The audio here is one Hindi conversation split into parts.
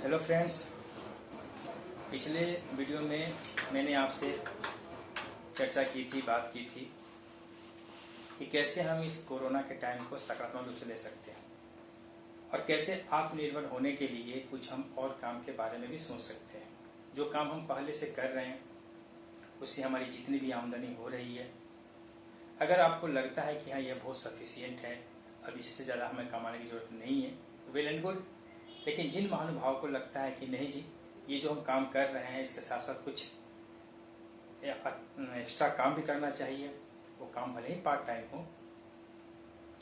हेलो फ्रेंड्स, पिछले वीडियो में मैंने आपसे चर्चा की थी, बात की थी कि कैसे हम इस कोरोना के टाइम को सकारात्मक रूप से ले सकते हैं और कैसे आत्मनिर्भर होने के लिए कुछ हम और काम के बारे में भी सोच सकते हैं। जो काम हम पहले से कर रहे हैं उससे हमारी जितनी भी आमदनी हो रही है, अगर आपको लगता है कि हाँ यह बहुत सफिशियंट है, अब इससे ज़्यादा हमें कमाने की ज़रूरत नहीं है, वेल एंड गुड। लेकिन जिन महानुभावों को लगता है कि नहीं जी, ये जो हम काम कर रहे हैं इसके साथ साथ कुछ एक्स्ट्रा काम भी करना चाहिए, वो काम भले ही पार्ट टाइम हो,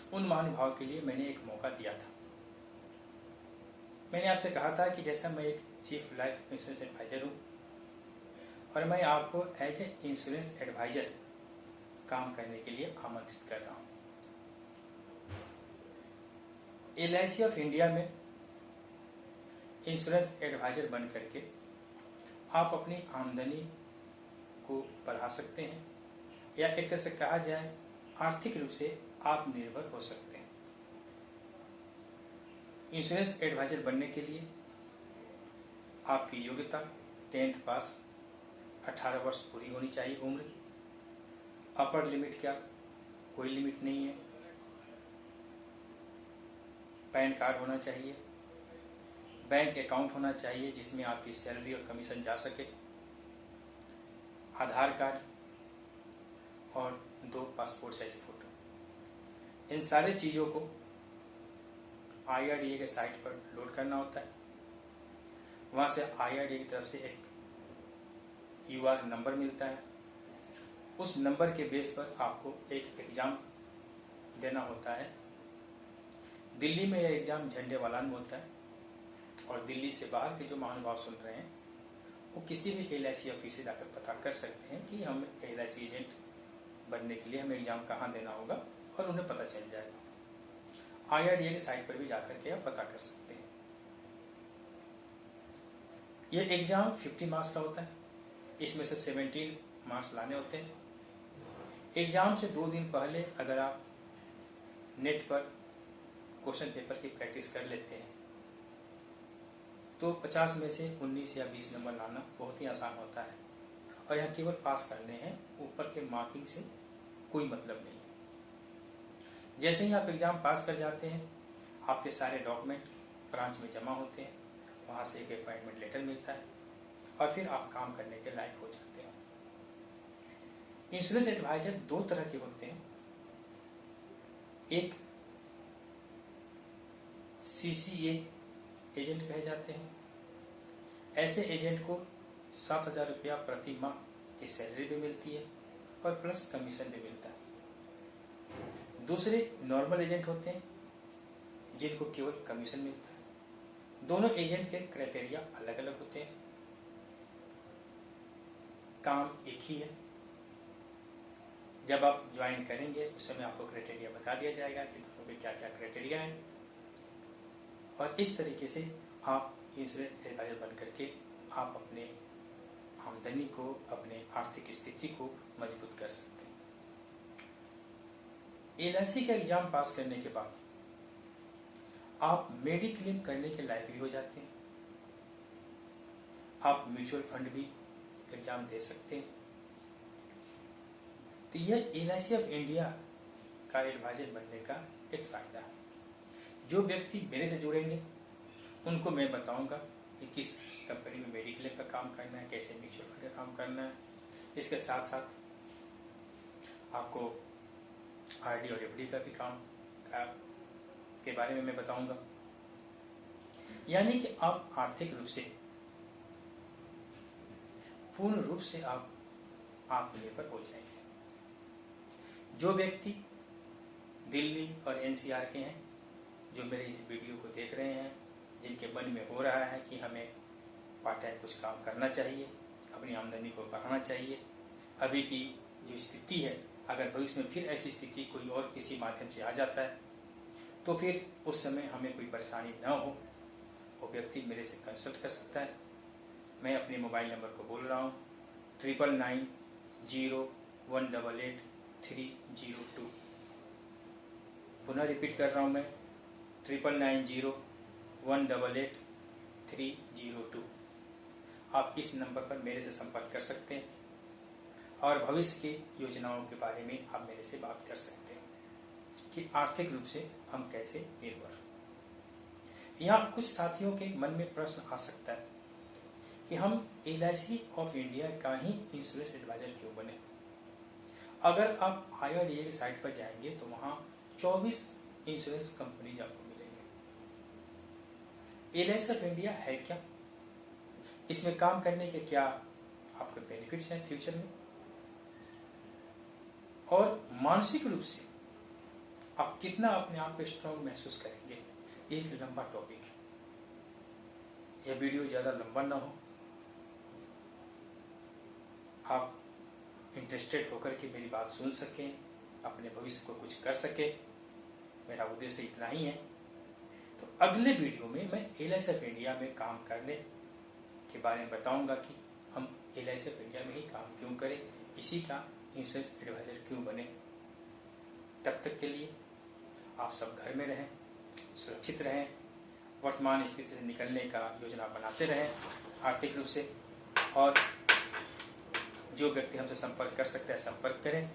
तो उन महानुभावों के लिए मैंने एक मौका दिया था। मैंने आपसे कहा था कि जैसा मैं एक चीफ लाइफ इंश्योरेंस एडवाइजर हूँ और मैं आपको एज ए इंश्योरेंस एडवाइजर काम करने के लिए आमंत्रित कर रहा हूँ। LIC ऑफ इंडिया में इंश्योरेंस एडवाइजर बन करके आप अपनी आमदनी को बढ़ा सकते हैं या एक तरह से कहा जाए आर्थिक रूप से आत्मनिर्भर हो सकते हैं। इंश्योरेंस एडवाइजर बनने के लिए आपकी योग्यता 10th पास, 18 वर्ष पूरी होनी चाहिए उम्र। अपर लिमिट क्या, कोई लिमिट नहीं है। पैन कार्ड होना चाहिए, बैंक अकाउंट होना चाहिए जिसमें आपकी सैलरी और कमीशन जा सके, आधार कार्ड और 2 पासपोर्ट साइज फोटो। इन सारे चीज़ों को IRDA के साइट पर लोड करना होता है। वहाँ से IRDA की तरफ से एक UR नंबर मिलता है। उस नंबर के बेस पर आपको एक एग्ज़ाम देना होता है। दिल्ली में यह एग्ज़ाम झंडेवालान में होता है और दिल्ली से बाहर के जो महानुभाव सुन रहे हैं वो किसी भी LIC ऑफिस से जाकर पता कर सकते हैं कि हम LIC एजेंट बनने के लिए हमें एग्ज़ाम कहाँ देना होगा और उन्हें पता चल जाएगा। IRDA की साइट पर भी जाकर के आप पता कर सकते हैं। ये एग्ज़ाम 50 मार्क्स का होता है, इसमें से 17 मार्क्स लाने होते हैं। एग्ज़ाम से 2 दिन पहले अगर आप नेट पर क्वेश्चन पेपर की प्रैक्टिस कर लेते हैं तो 50 में से 19 या 20 नंबर लाना बहुत ही आसान होता है और यहाँ केवल पास करने हैं, ऊपर के मार्किंग से कोई मतलब नहीं है। जैसे ही आप एग्ज़ाम पास कर जाते हैं, आपके सारे डॉक्यूमेंट ब्रांच में जमा होते हैं, वहाँ से एक अपॉइंटमेंट लेटर मिलता है और फिर आप काम करने के लायक हो जाते हैं। इंश्योरेंस एडवाइजर 2 तरह के होते हैं। एक CCA एजेंट कहे जाते हैं। ऐसे एजेंट को 7,000 रुपया प्रति माह की सैलरी भी मिलती है और प्लस कमीशन भी मिलता है। दूसरे नॉर्मल एजेंट होते हैं जिनको केवल कमीशन मिलता है। दोनों एजेंट के क्राइटेरिया अलग अलग होते हैं, काम एक ही है। जब आप ज्वाइन करेंगे उस समय आपको क्राइटेरिया बता दिया जाएगा कि दोनों के क्या क्या क्राइटेरिया है और इस तरीके से आप इंश्योरेंस एडवाइजर बन करके आप अपने आमदनी को, अपने आर्थिक स्थिति को मजबूत कर सकते हैं। LIC का एग्जाम पास करने के बाद आप मेडिक्लेम करने के लायक भी हो जाते हैं। आप म्यूचुअल फंड भी एग्जाम दे सकते हैं। तो यह LIC ऑफ इंडिया का एडवाइजर बनने का एक फायदा है। जो व्यक्ति मेरे से जुड़ेंगे उनको मैं बताऊंगा कि किस कंपनी में मेडिक्लेम का काम करना है, कैसे म्यूचुअल फंड का काम करना है। इसके साथ साथ आपको RD और FD का भी काम के बारे में मैं बताऊंगा। यानी कि आप आर्थिक रूप से पूर्ण रूप से आप आत्मनिर्भर हो जाएंगे। जो व्यक्ति दिल्ली और NCR के हैं, जो मेरे इस वीडियो को देख रहे हैं, जिनके मन में हो रहा है कि हमें पार्ट टाइम कुछ काम करना चाहिए, अपनी आमदनी को बढ़ाना चाहिए, अभी की जो स्थिति है, अगर भविष्य में फिर ऐसी स्थिति कोई और किसी माध्यम से आ जाता है तो फिर उस समय हमें कोई परेशानी न हो, वो व्यक्ति मेरे से कंसल्ट कर सकता है। मैं अपने मोबाइल नंबर को बोल रहा हूँ 9990188302। पुनः रिपीट कर रहा हूँ मैं 9990188302। 5302। आप इस नंबर पर मेरे से संपर्क कर सकते हैं और भविष्य की योजनाओं के बारे में आप मेरे से बात कर सकते हैं कि आर्थिक रूप से हम कैसे निर्भर। यहाँ कुछ साथियों के मन में प्रश्न आ सकता है कि हम LIC ऑफ इंडिया का ही इंश्योरेंस एडवाइजर क्यों बने। अगर आप IRDAI की साइट पर जाएंगे तो वहाँ 24 इंश्योरेंस कंपनीज आपको मिलेंगे। LIC ऑफ इंडिया है क्या, इसमें काम करने के क्या आपके बेनिफिट्स हैं फ्यूचर में, और मानसिक रूप से आप कितना अपने आप को स्ट्रांग महसूस करेंगे, एक लंबा टॉपिक है। यह वीडियो ज़्यादा लंबा ना हो, आप इंटरेस्टेड होकर के मेरी बात सुन सकें, अपने भविष्य को कुछ कर सके, मेरा उद्देश्य इतना ही है। तो अगले वीडियो में मैं LIC ऑफ इंडिया में काम करने के बारे में बताऊंगा कि हम LIC ऑफ इंडिया में ही काम क्यों करें, इसी का इंश्योरेंस एडवाइजर क्यों बने। तब तक के लिए आप सब घर में रहें, सुरक्षित रहें, वर्तमान स्थिति से निकलने का योजना बनाते रहें आर्थिक रूप से, और जो व्यक्ति हमसे संपर्क कर सकता है संपर्क करें।